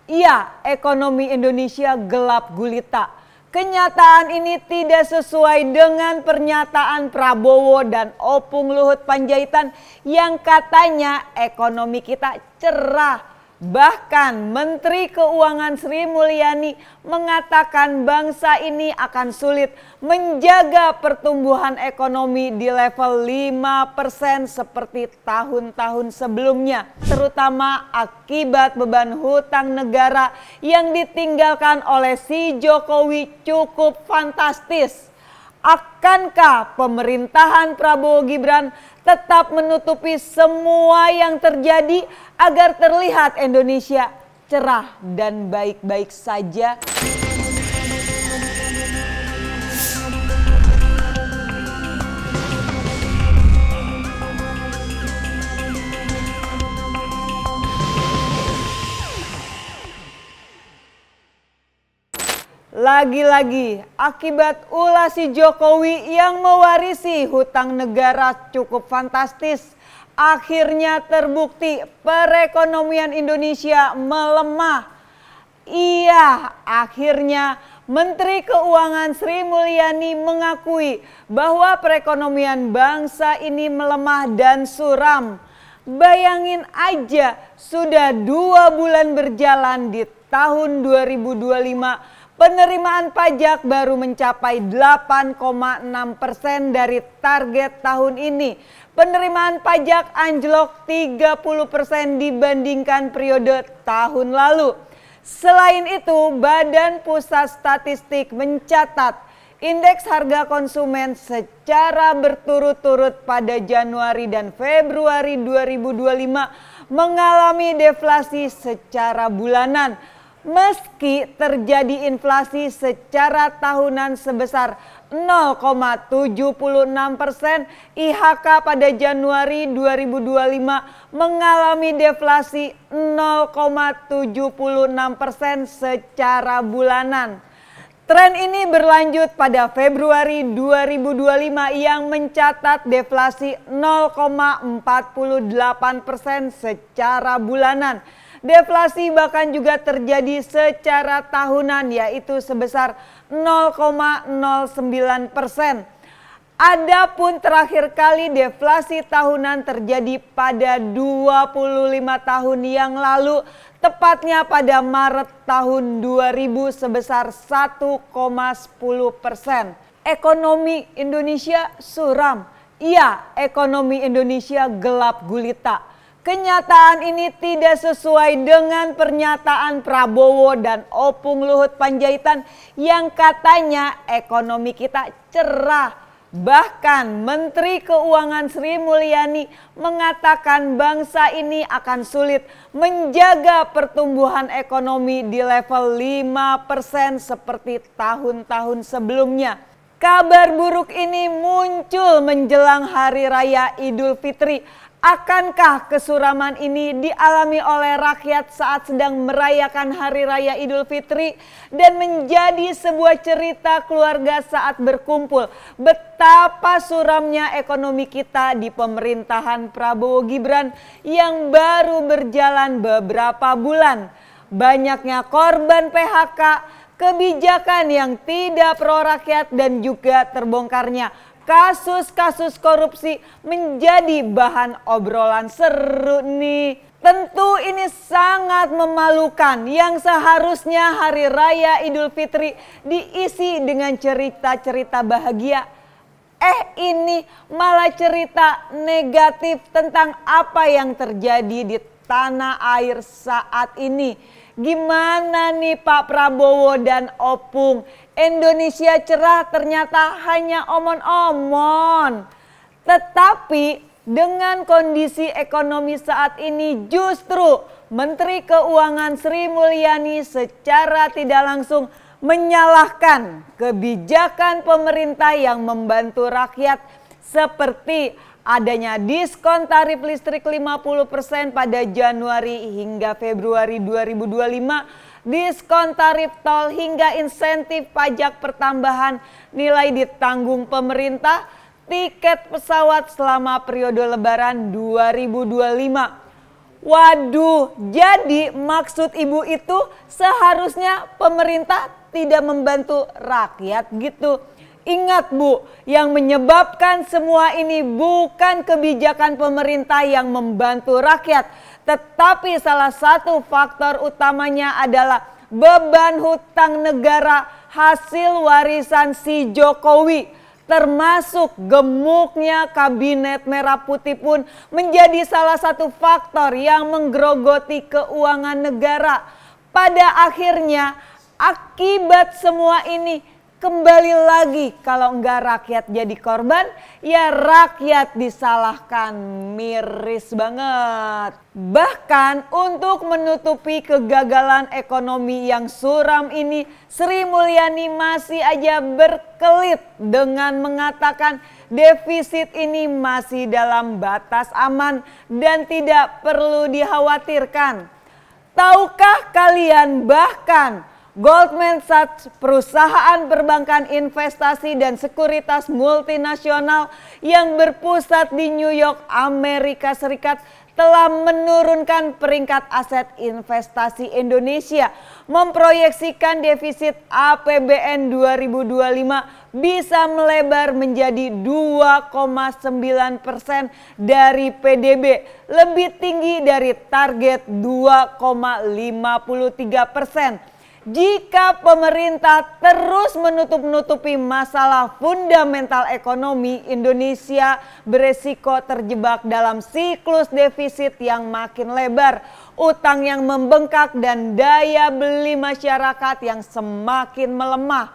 Iya, ekonomi Indonesia gelap gulita. Kenyataan ini tidak sesuai dengan pernyataan Prabowo dan Opung Luhut Panjaitan yang katanya ekonomi kita cerah. Bahkan Menteri Keuangan Sri Mulyani mengatakan bangsa ini akan sulit menjaga pertumbuhan ekonomi di level 5% seperti tahun-tahun sebelumnya. Terutama akibat beban hutang negara yang ditinggalkan oleh si Jokowi cukup fantastis. Akankah pemerintahan Prabowo Gibran tetap menutupi semua yang terjadi agar terlihat Indonesia cerah dan baik-baik saja? Lagi-lagi akibat ulah si Jokowi yang mewarisi hutang negara cukup fantastis, akhirnya terbukti perekonomian Indonesia melemah. Iya, akhirnya Menteri Keuangan Sri Mulyani mengakui bahwa perekonomian bangsa ini melemah dan suram. Bayangin aja, sudah 2 bulan berjalan di tahun 2025, penerimaan pajak baru mencapai 8,6% dari target tahun ini. Penerimaan pajak anjlok 30% dibandingkan periode tahun lalu. Selain itu, Badan Pusat Statistik mencatat indeks harga konsumen secara berturut-turut pada Januari dan Februari 2025 mengalami deflasi secara bulanan. Meski terjadi inflasi secara tahunan sebesar 0,76%, IHK pada Januari 2025 mengalami deflasi 0,76% secara bulanan. Tren ini berlanjut pada Februari 2025 yang mencatat deflasi 0,48% secara bulanan. Deflasi bahkan juga terjadi secara tahunan, yaitu sebesar 0,09%. Adapun terakhir kali deflasi tahunan terjadi pada 25 tahun yang lalu, tepatnya pada Maret tahun 2000 sebesar 1,10%. Ekonomi Indonesia suram. Iya, ekonomi Indonesia gelap gulita. Kenyataan ini tidak sesuai dengan pernyataan Prabowo dan Opung Luhut Panjaitan yang katanya ekonomi kita cerah. Bahkan Menteri Keuangan Sri Mulyani mengatakan bangsa ini akan sulit menjaga pertumbuhan ekonomi di level 5% seperti tahun-tahun sebelumnya. Kabar buruk ini muncul menjelang Hari Raya Idul Fitri. Akankah kesuraman ini dialami oleh rakyat saat sedang merayakan Hari Raya Idul Fitri dan menjadi sebuah cerita keluarga saat berkumpul? Betapa suramnya ekonomi kita di pemerintahan Prabowo Gibran yang baru berjalan beberapa bulan. Banyaknya korban PHK, kebijakan yang tidak pro rakyat dan juga terbongkarnya kasus-kasus korupsi menjadi bahan obrolan seru nih. Tentu ini sangat memalukan yang seharusnya Hari Raya Idul Fitri diisi dengan cerita-cerita bahagia. Ini malah cerita negatif tentang apa yang terjadi di tanah air saat ini. Gimana nih Pak Prabowo dan Opung? Indonesia cerah ternyata hanya omon-omon. Tetapi dengan kondisi ekonomi saat ini justru Menteri Keuangan Sri Mulyani secara tidak langsung menyalahkan kebijakan pemerintah yang membantu rakyat seperti adanya diskon tarif listrik 50% pada Januari hingga Februari 2025, diskon tarif tol hingga insentif pajak pertambahan nilai ditanggung pemerintah, tiket pesawat selama periode Lebaran 2025. Waduh, jadi maksud ibu itu seharusnya pemerintah tidak membantu rakyat gitu. Ingat Bu, yang menyebabkan semua ini bukan kebijakan pemerintah yang membantu rakyat, tetapi salah satu faktor utamanya adalah beban hutang negara hasil warisan si Jokowi. Termasuk gemuknya kabinet merah putih pun menjadi salah satu faktor yang menggerogoti keuangan negara. Pada akhirnya akibat semua ini kembali lagi kalau enggak rakyat jadi korban, ya rakyat disalahkan. Miris banget. Bahkan untuk menutupi kegagalan ekonomi yang suram ini, Sri Mulyani masih aja berkelit dengan mengatakan defisit ini masih dalam batas aman dan tidak perlu dikhawatirkan. Tahukah kalian bahkan Goldman Sachs, perusahaan perbankan investasi dan sekuritas multinasional yang berpusat di New York, Amerika Serikat, telah menurunkan peringkat aset investasi Indonesia, memproyeksikan defisit APBN 2025 bisa melebar menjadi 2,9% dari PDB, lebih tinggi dari target 2,53%. Jika pemerintah terus menutup-nutupi masalah fundamental ekonomi, Indonesia beresiko terjebak dalam siklus defisit yang makin lebar, utang yang membengkak dan daya beli masyarakat yang semakin melemah.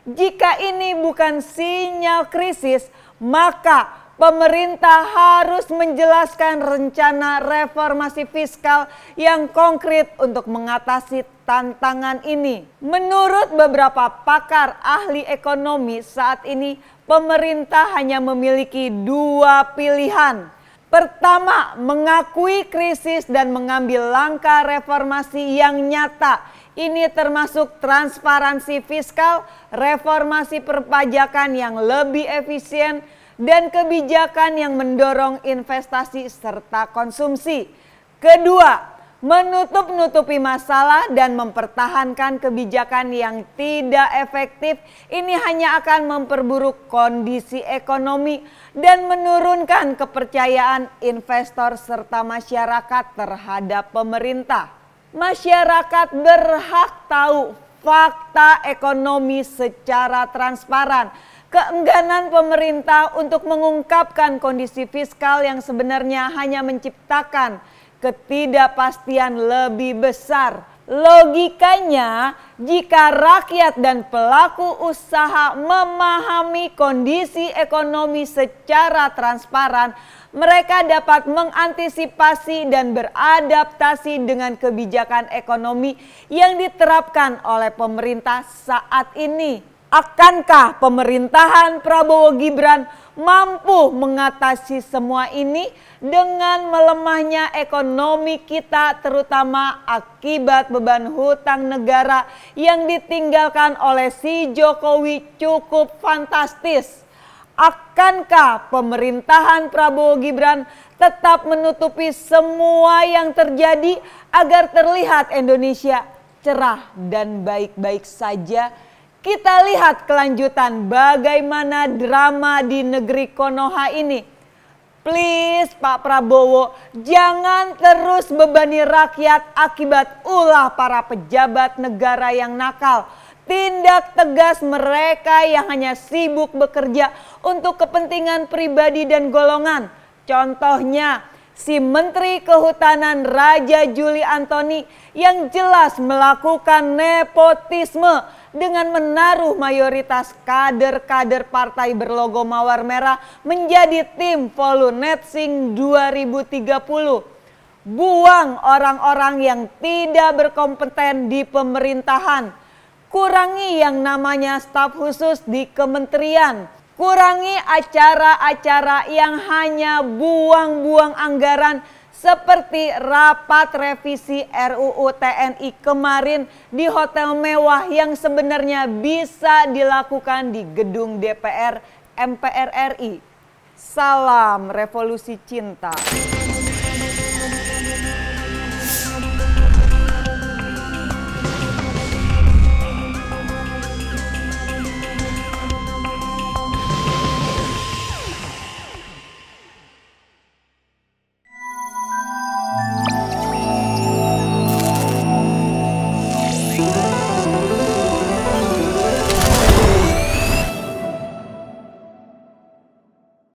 Jika ini bukan sinyal krisis, maka pemerintah harus menjelaskan rencana reformasi fiskal yang konkret untuk mengatasi tantangan ini. Menurut beberapa pakar ahli ekonomi, saat ini pemerintah hanya memiliki dua pilihan. Pertama, mengakui krisis dan mengambil langkah reformasi yang nyata. Ini termasuk transparansi fiskal, reformasi perpajakan yang lebih efisien, dan kebijakan yang mendorong investasi serta konsumsi. Kedua, menutup-nutupi masalah dan mempertahankan kebijakan yang tidak efektif. Ini hanya akan memperburuk kondisi ekonomi dan menurunkan kepercayaan investor serta masyarakat terhadap pemerintah. Masyarakat berhak tahu fakta ekonomi secara transparan. Keengganan pemerintah untuk mengungkapkan kondisi fiskal yang sebenarnya hanya menciptakan ketidakpastian lebih besar. Logikanya, jika rakyat dan pelaku usaha memahami kondisi ekonomi secara transparan, mereka dapat mengantisipasi dan beradaptasi dengan kebijakan ekonomi yang diterapkan oleh pemerintah saat ini. Akankah pemerintahan Prabowo Gibran mampu mengatasi semua ini dengan melemahnya ekonomi kita, terutama akibat beban hutang negara yang ditinggalkan oleh si Jokowi cukup fantastis? Akankah pemerintahan Prabowo Gibran tetap menutupi semua yang terjadi agar terlihat Indonesia cerah dan baik-baik saja? Kita lihat kelanjutan bagaimana drama di negeri Konoha ini. Please Pak Prabowo, jangan terus bebani rakyat akibat ulah para pejabat negara yang nakal. Tindak tegas mereka yang hanya sibuk bekerja untuk kepentingan pribadi dan golongan. Contohnya, si Menteri Kehutanan Raja Juli Antoni yang jelas melakukan nepotisme dengan menaruh mayoritas kader-kader partai berlogo mawar merah menjadi tim Volunetsing 2030. Buang orang-orang yang tidak berkompeten di pemerintahan. Kurangi yang namanya staf khusus di kementerian. Kurangi acara-acara yang hanya buang-buang anggaran seperti rapat revisi RUU TNI kemarin di hotel mewah yang sebenarnya bisa dilakukan di gedung DPR MPR RI. Salam revolusi cinta.